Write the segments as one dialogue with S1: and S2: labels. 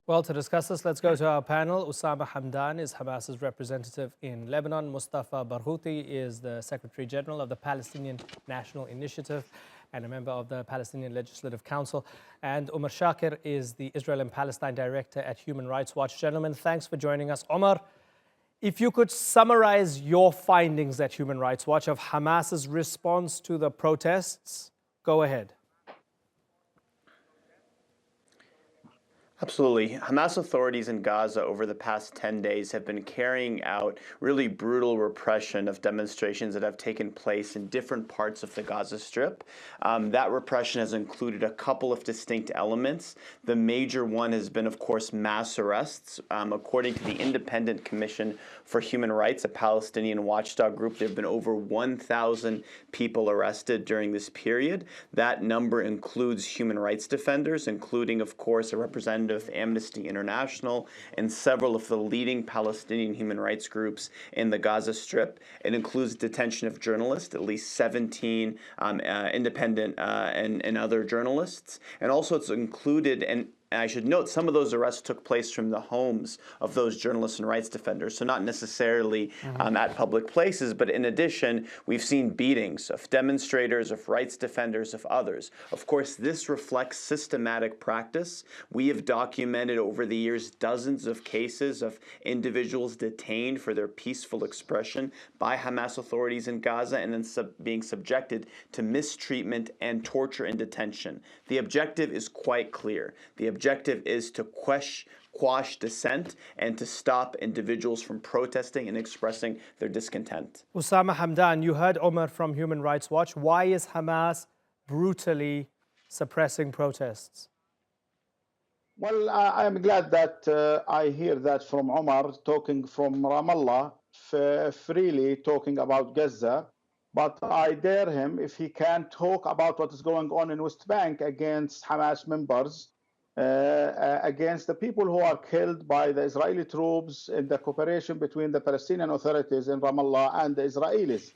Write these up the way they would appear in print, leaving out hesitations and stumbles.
S1: Well, to discuss this, let's go to our panel. Osama Hamdan is Hamas's representative in Lebanon. Mustafa Barghouti is the Secretary General of the Palestinian National Initiative and a member of the Palestinian Legislative Council. And Omar Shakir is the Israel and Palestine Director at Human Rights Watch. Gentlemen, thanks for joining us. Omar, if you could summarize your findings at Human Rights Watch of Hamas's response to the protests, go ahead.
S2: Absolutely. Hamas authorities in Gaza over the past 10 days have been carrying out really brutal repression of demonstrations that have taken place in different parts of the Gaza Strip. That repression has included a couple of distinct elements. The major one has been, of course, mass arrests. According to the Independent Commission for Human Rights, a Palestinian watchdog group, there have been over 1,000 people arrested during this period. That number includes human rights defenders, including, of course, a representative of Amnesty International and several of the leading Palestinian human rights groups in the Gaza Strip. It includes detention of journalists, at least 17 independent and other journalists. And also it's included, and I should note, some of those arrests took place from the homes of those journalists and rights defenders, so not necessarily at public places, but in addition, we've seen beatings of demonstrators, of rights defenders, of others. Of course, this reflects systematic practice. We have documented over the years dozens of cases of individuals detained for their peaceful expression by Hamas authorities in Gaza and then being subjected to mistreatment and torture in detention. The objective is quite clear. The objective is to quash dissent and to stop individuals from protesting and expressing their discontent.
S1: Osama Hamdan, you heard Omar from Human Rights Watch. Why is Hamas brutally suppressing protests?
S3: Well, I'm glad that I hear that from Omar, talking from Ramallah, freely talking about Gaza. But I dare him, if he can talk about what is going on in West Bank against Hamas members, against the people who are killed by the Israeli troops in the cooperation between the Palestinian authorities in Ramallah and the Israelis.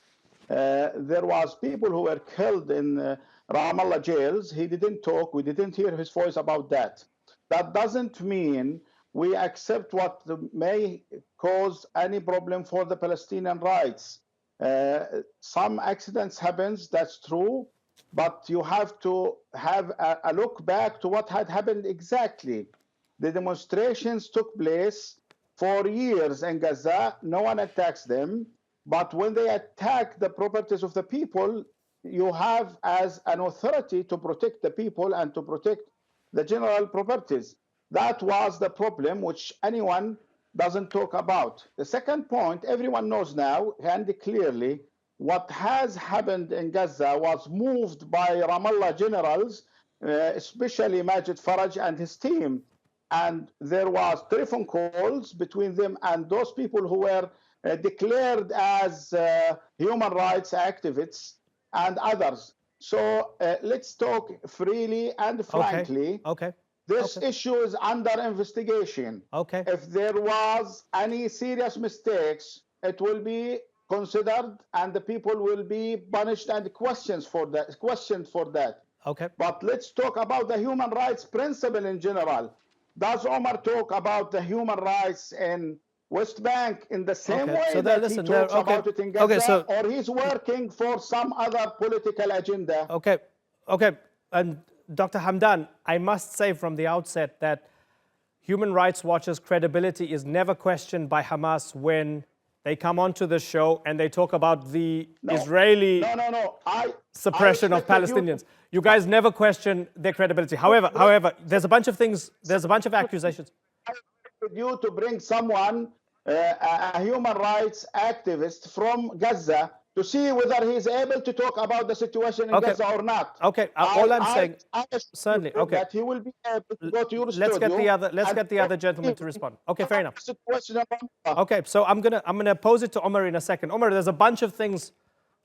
S3: There was people who were killed in Ramallah jails. He didn't talk. We didn't hear his voice about that. That doesn't mean we accept what may cause any problem for the Palestinian rights. Some accidents happens, that's true. But you have to have a look back to what had happened exactly. The demonstrations took place for years in Gaza. No one attacks them. But when they attack the properties of the people, you have as an authority to protect the people and to protect the general properties. That was the problem which anyone doesn't talk about. The second point, everyone knows now and clearly, what has happened in Gaza was moved by Ramallah generals, especially Majid Faraj and his team. And there was telephone calls between them and those people who were declared as human rights activists and others. So let's talk freely and frankly.
S1: Okay.
S3: This issue is under investigation. If there was any serious mistakes, it will be considered and the people will be punished and questioned for that. But let's talk about the human rights principle in general. Does Omar talk about the human rights in West Bank in the same way that he talks about it in Gaza, or he's working for some other political agenda?
S1: And Dr. Hamdan, I must say from the outset that Human Rights Watch's credibility is never questioned by Hamas when they come onto the show and they talk about the Israeli suppression of Palestinians. You guys never question their credibility. However, there's a bunch of things, there's a bunch of accusations.
S3: I wanted you to bring someone, a human rights activist from Gaza, to see whether he's able to talk about the situation in Gaza or not.
S1: All I'm saying, certainly,
S3: that he will be able to go to your studio.
S1: Let's get the other gentleman to respond. Fair enough. So I'm gonna pose it to Omar in a second. Omar, there's a bunch of things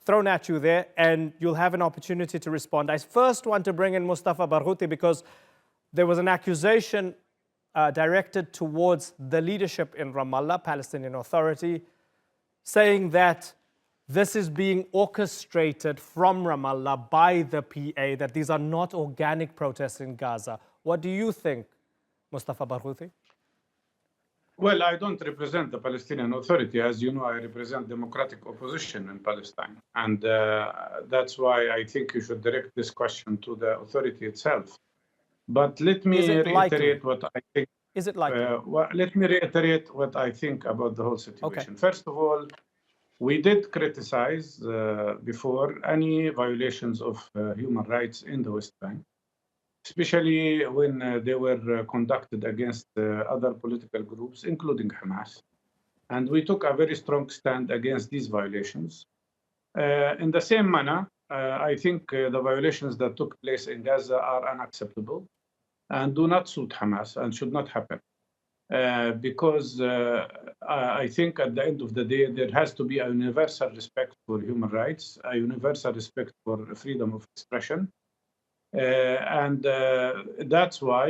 S1: thrown at you there, and you'll have an opportunity to respond. I first want to bring in Mustafa Barghouti because there was an accusation directed towards the leadership in Ramallah, Palestinian Authority, saying that this is being orchestrated from Ramallah by the PA, that these are not organic protests in Gaza. What do you think Mustafa Barghouti?
S4: Well, I don't represent the Palestinian Authority. As you know, I represent democratic opposition in Palestine. And that's why I think you should direct this question to the authority itself. But let me
S1: Is it likely?
S4: reiterate what I think.
S1: Is it likely?
S4: Let me reiterate what I think about the whole situation.
S1: Okay.
S4: First of all, we did criticize before any violations of human rights in the West Bank, especially when they were conducted against other political groups, including Hamas. And we took a very strong stand against these violations. In the same manner, I think the violations that took place in Gaza are unacceptable and do not suit Hamas and should not happen. Because I think at the end of the day, there has to be a universal respect for human rights, a universal respect for freedom of expression. And that's why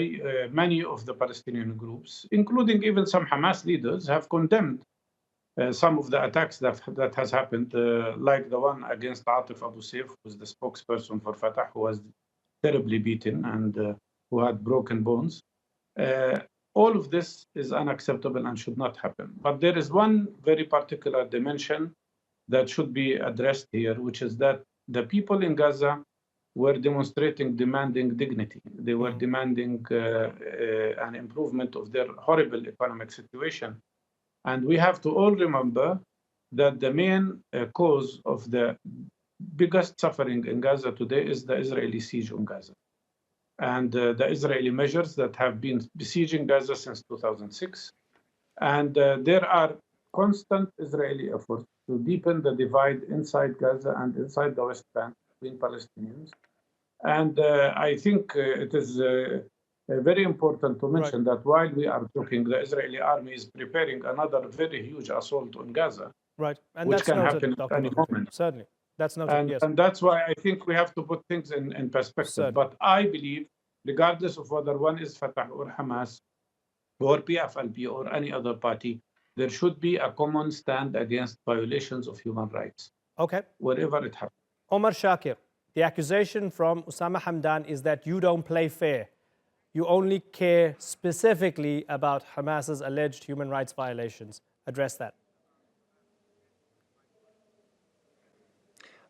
S4: many of the Palestinian groups, including even some Hamas leaders, have condemned some of the attacks that has happened, like the one against Atif Abu Saif, who was the spokesperson for Fatah, who was terribly beaten and who had broken bones. All of this is unacceptable and should not happen. But there is one very particular dimension that should be addressed here, which is that the people in Gaza were demanding dignity. They were demanding an improvement of their horrible economic situation. And we have to all remember that the main cause of the biggest suffering in Gaza today is the Israeli siege on Gaza. And the Israeli measures that have been besieging Gaza since 2006. And there are constant Israeli efforts to deepen the divide inside Gaza and inside the West Bank between Palestinians. And I think it is very important to mention that while we are talking, the Israeli army is preparing another very huge assault on Gaza,
S1: right, and
S4: which
S1: that's
S4: can
S1: noted,
S4: happen
S1: Dr.
S4: at any
S1: Barghouti.
S4: moment.
S1: Certainly, that's noted, yes.
S4: And that's why I think we have to put things in perspective.
S1: Certainly.
S4: But I believe, regardless of whether one is Fatah or Hamas or PFLP or any other party, there should be a common stand against violations of human rights.
S1: Okay.
S4: Wherever it happens.
S1: Omar Shakir, the accusation from Osama Hamdan is that you don't play fair. You only care specifically about Hamas's alleged human rights violations. Address that.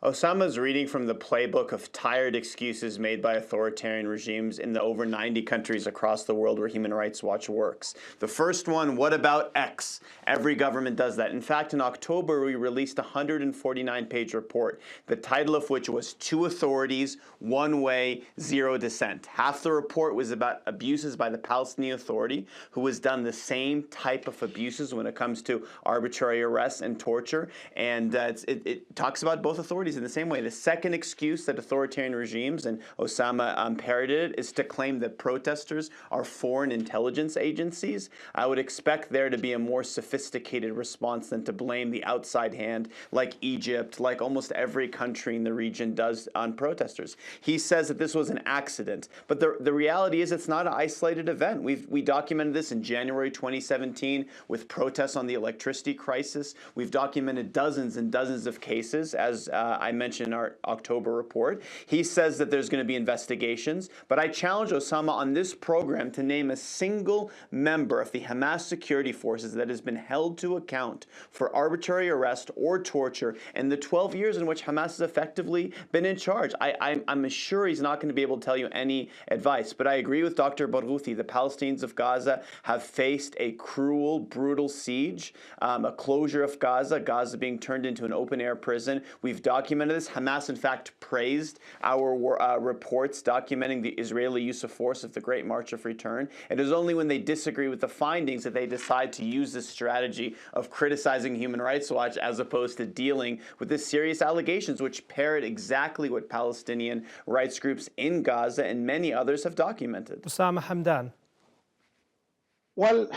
S2: Osama's reading from the playbook of tired excuses made by authoritarian regimes in the over 90 countries across the world where Human Rights Watch works. The first one, what about X? Every government does that. In fact, in October, we released a 149-page report, the title of which was Two Authorities, One Way, Zero Dissent. Half the report was about abuses by the Palestinian Authority, who has done the same type of abuses when it comes to arbitrary arrests and torture. And it talks about both authorities in the same way. The second excuse that authoritarian regimes, and Osama parroted it, is to claim that protesters are foreign intelligence agencies. I would expect there to be a more sophisticated response than to blame the outside hand like Egypt, like almost every country in the region does on protesters. He says that this was an accident, but the reality is it's not an isolated event. We documented this in January 2017 with protests on the electricity crisis. We've documented dozens and dozens of cases, as I mentioned in our October report. He says that there's going to be investigations, but I challenge Osama on this program to name a single member of the Hamas security forces that has been held to account for arbitrary arrest or torture in the 12 years in which Hamas has effectively been in charge. I'm sure he's not going to be able to tell you any advice, but I agree with Dr. Barghouti. The Palestinians of Gaza have faced a cruel, brutal siege, a closure of Gaza, Gaza being turned into an open-air prison. We've documented this. Hamas, in fact, praised our reports documenting the Israeli use of force of the Great March of Return. It is only when they disagree with the findings that they decide to use this strategy of criticizing Human Rights Watch as opposed to dealing with the serious allegations which parrot exactly what Palestinian rights groups in Gaza and many others have documented.
S1: Osama Hamdan.
S3: Well,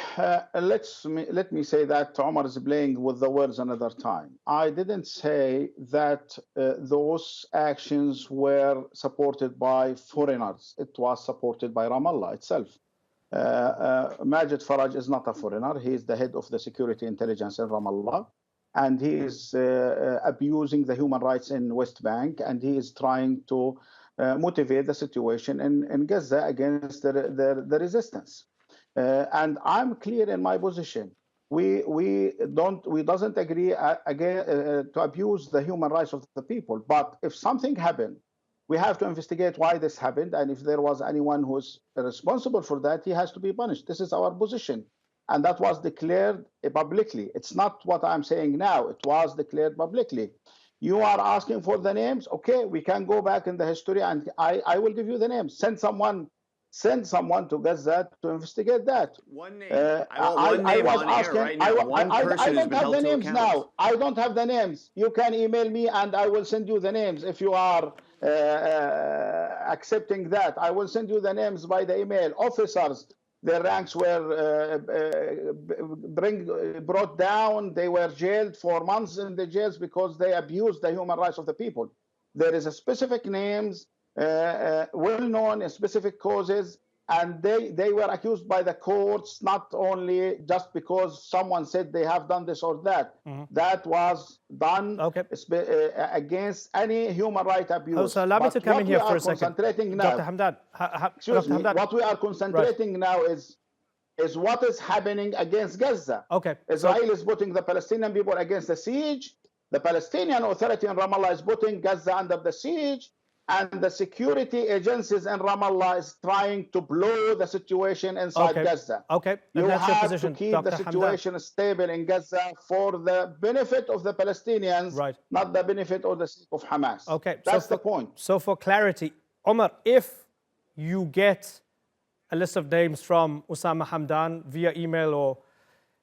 S3: let me say that Omar is playing with the words another time. I didn't say that those actions were supported by foreigners. It was supported by Ramallah itself. Majid Faraj is not a foreigner. He is the head of the security intelligence in Ramallah, and he is abusing the human rights in West Bank, and he is trying to motivate the situation in Gaza against the resistance. And I'm clear in my position. We doesn't agree again to abuse the human rights of the people. But if something happened, we have to investigate why this happened, and if there was anyone who's responsible for that, he has to be punished. This is our position, and that was declared publicly. It's not what I'm saying now. It was declared publicly. You are asking for the names. Okay, we can go back in the history, and I will give you the names. Send someone to Gaza to investigate that.
S2: One name. I want one name
S3: was
S2: on air
S3: asking.
S2: right now. One person
S3: I
S2: who's
S3: don't
S2: been
S3: have
S2: held
S3: the
S2: to
S3: names
S2: account.
S3: now. I don't have the names. You can email me, and I will send you the names if you are accepting that. I will send you the names by the email. Officers, their ranks were brought down. They were jailed for months in the jails because they abused the human rights of the people. There is a specific names, well known, specific causes, and they were accused by the courts, not only just because someone said they have done this or that. That was done against any human right abuse.
S1: So allow me to come in here for a second. Dr. Hamdan,
S3: excuse me, what we are concentrating now is what is happening against Gaza. Israel is putting the Palestinian people against the siege. The Palestinian Authority in Ramallah is putting Gaza under the siege. And the security agencies in Ramallah is trying to blow the situation inside Gaza. You have to keep Dr. the situation stable in Gaza for the benefit of the Palestinians, not the benefit or the sake of Hamas. That's the point.
S1: So for clarity, Omar, if you get a list of names from Osama Hamdan via email or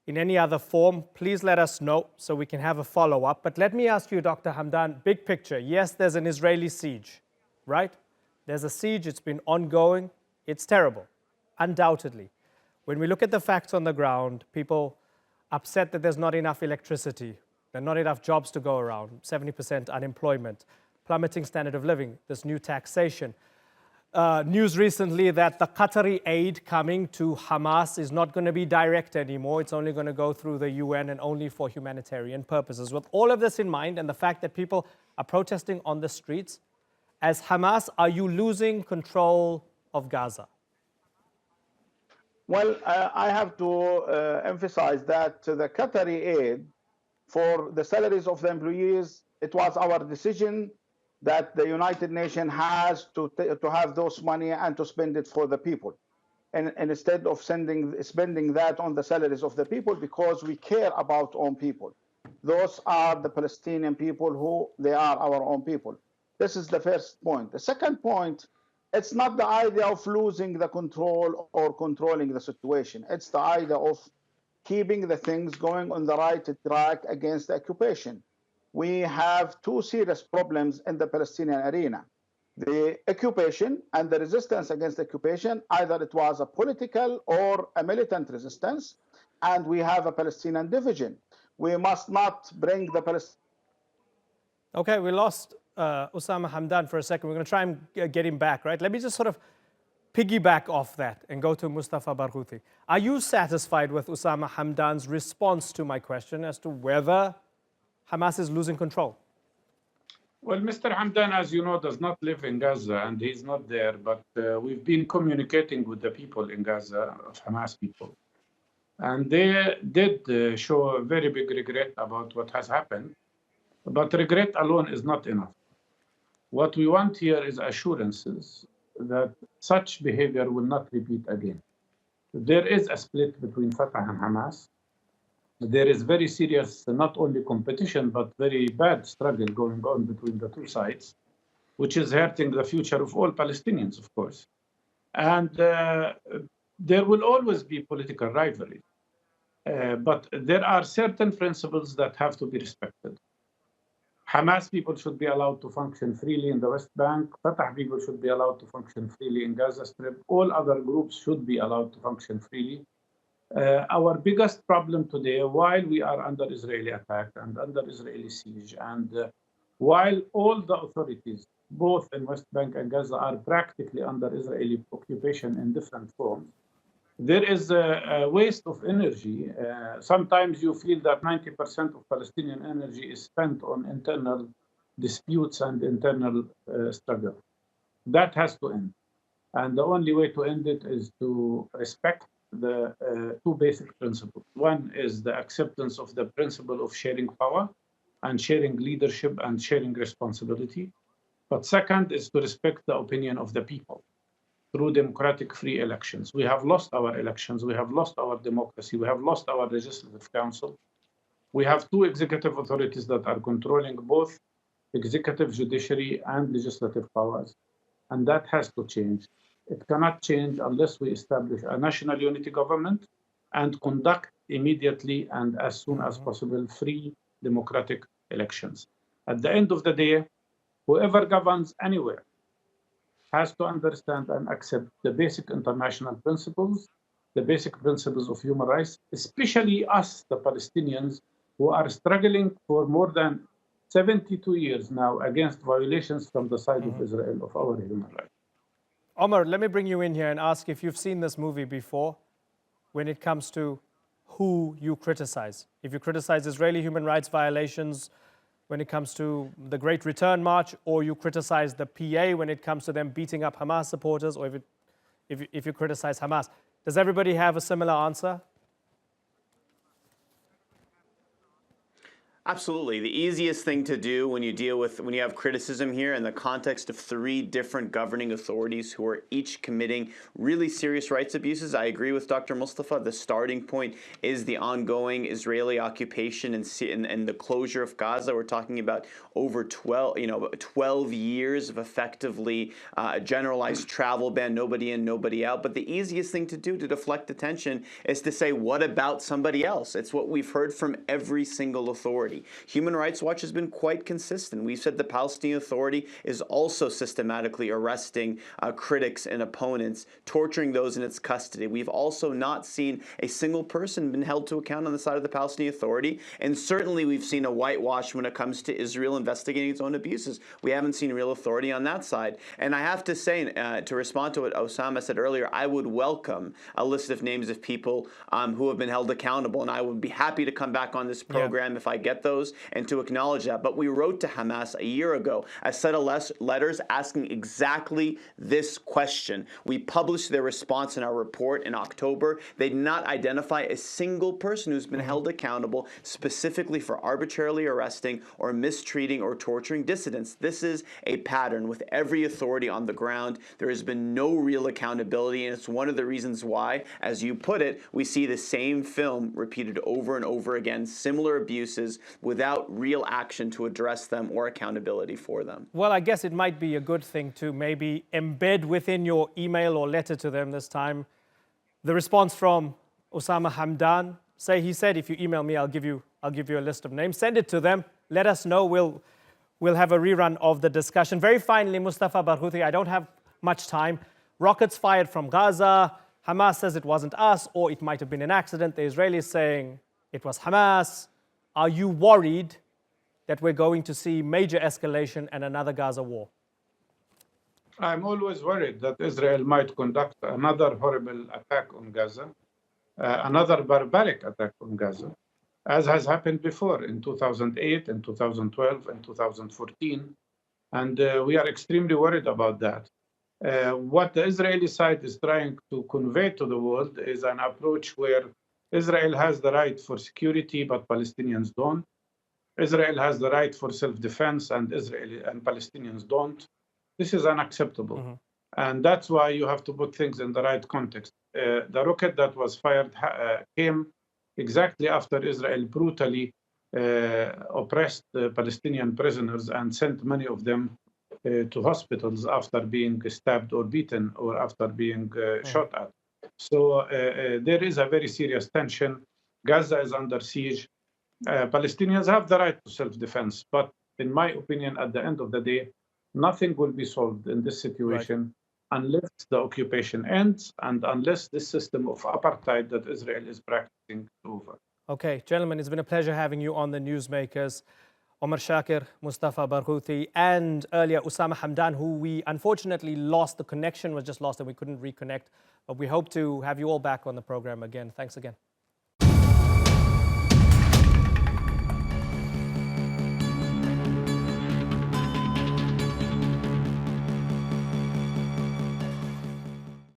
S1: in any other form, please let us know so we can have a follow-up. But let me ask you, Dr. Hamdan, big picture. Yes, there's an Israeli siege. Right? There's a siege, it's been ongoing, it's terrible, undoubtedly. When we look at the facts on the ground, people upset that there's not enough electricity, there are not enough jobs to go around, 70% unemployment, plummeting standard of living, this new taxation. News recently that the Qatari aid coming to Hamas is not going to be direct anymore, it's only going to go through the UN and only for humanitarian purposes. With all of this in mind and the fact that people are protesting on the streets, as Hamas, are you losing control of Gaza?
S3: Well, I have to emphasize that the Qatari aid for the salaries of the employees, it was our decision that the United Nations has to have those money and to spend it for the people. And instead of spending that on the salaries of the people, because we care about our own people. Those are the Palestinian people who they are our own people. This is the first point. The second point, it's not the idea of losing the control or controlling the situation. It's the idea of keeping the things going on the right track against the occupation. We have two serious problems in the Palestinian arena. The occupation and the resistance against the occupation, either it was a political or a militant resistance, and we have a Palestinian division. We must not bring the Palestinian...
S1: Okay, we lost Osama Hamdan for a second. We're going to try and get him back, right? Let me just sort of piggyback off that and go to Mustafa Barghouti. Are you satisfied with Osama Hamdan's response to my question as to whether Hamas is losing control?
S4: Well, Mr. Hamdan, as you know, does not live in Gaza, and he's not there. But we've been communicating with the people in Gaza, Hamas people. And they did show a very big regret about what has happened. But regret alone is not enough. What we want here is assurances that such behavior will not repeat again. There is a split between Fatah and Hamas. There is very serious, not only competition, but very bad struggle going on between the two sides, which is hurting the future of all Palestinians, of course. And there will always be political rivalry. But there are certain principles that have to be respected. Hamas people should be allowed to function freely in the West Bank. Fatah people should be allowed to function freely in Gaza Strip. All other groups should be allowed to function freely. Our biggest problem today, while we are under Israeli attack and under Israeli siege, and while all the authorities, both in West Bank and Gaza, are practically under Israeli occupation in different forms, there is a waste of energy. Sometimes you feel that 90% of Palestinian energy is spent on internal disputes and internal struggle. That has to end. And the only way to end it is to respect the two basic principles. One is the acceptance of the principle of sharing power and sharing leadership and sharing responsibility. But second is to respect the opinion of the people through democratic free elections. We have lost our elections. We have lost our democracy. We have lost our legislative council. We have two executive authorities that are controlling both executive, judiciary, and legislative powers. And that has to change. It cannot change unless we establish a national unity government and conduct immediately and as soon as possible free democratic elections. At the end of the day, whoever governs anywhere has to understand and accept the basic international principles, the basic principles of human rights, especially us, the Palestinians, who are struggling for more than 72 years now against violations from the side of Israel of our human rights.
S1: Omar, let me bring you in here and ask if you've seen this movie before when it comes to who you criticize. If you criticize Israeli human rights violations when it comes to the Great Return March, or you criticize the PA when it comes to them beating up Hamas supporters, or if you criticize Hamas. Does everybody have a similar answer?
S2: Absolutely. The easiest thing to do when you have criticism here in the context of three different governing authorities who are each committing really serious rights abuses. I agree with Dr. Mustafa. The starting point is the ongoing Israeli occupation and the closure of Gaza. We're talking about over 12 years of effectively a generalized travel ban, nobody in, nobody out. But the easiest thing to do to deflect attention is to say, what about somebody else? It's what we've heard from every single authority. Human Rights Watch has been quite consistent. We've said the Palestinian Authority is also systematically arresting critics and opponents, torturing those in its custody. We've also not seen a single person been held to account on the side of the Palestinian Authority, and certainly we've seen a whitewash when it comes to Israel investigating its own abuses. We haven't seen real authority on that side. And I have to say, to respond to what Osama said earlier, I would welcome a list of names of people who have been held accountable, and I would be happy to come back on this program if I get those and to acknowledge that. But we wrote to Hamas a year ago a set of letters asking exactly this question. We published their response in our report in October. They did not identify a single person who's been held accountable specifically for arbitrarily arresting or mistreating or torturing dissidents. This is a pattern with every authority on the ground. There has been no real accountability, and it's one of the reasons why, as you put it, we see the same film repeated over and over again, similar abuses without real action to address them or accountability for them.
S1: Well, I guess it might be a good thing to maybe embed within your email or letter to them this time the response from Osama Hamdan. He said, if you email me, I'll give you a list of names. Send it to them. Let us know. We'll have a rerun of the discussion. Very finally, Mustafa Barghouti, I don't have much time. Rockets fired from Gaza. Hamas says it wasn't us, or it might have been an accident. The Israelis saying it was Hamas. Are you worried that we're going to see major escalation and another Gaza war?
S4: I'm always worried that Israel might conduct another horrible attack on Gaza, another barbaric attack on Gaza, as has happened before in 2008, and 2012, and 2014. And we are extremely worried about that. What the Israeli side is trying to convey to the world is an approach where Israel has the right for security, but Palestinians don't. Israel has the right for self-defense, and Israeli and Palestinians don't. This is unacceptable. And that's why you have to put things in the right context. The rocket that was fired came exactly after Israel brutally oppressed Palestinian prisoners and sent many of them to hospitals after being stabbed or beaten or after being shot at. So there is a very serious tension. Gaza is under siege. Palestinians have the right to self-defense, but in my opinion, at the end of the day, nothing will be solved in this situation unless the occupation ends and unless this system of apartheid that Israel is practicing is over.
S1: Okay, gentlemen, it's been a pleasure having you on the Newsmakers. Omar Shakir, Mustafa Barghouti, and earlier Osama Hamdan, who we unfortunately lost. The connection was just lost and we couldn't reconnect. But we hope to have you all back on the program again. Thanks again.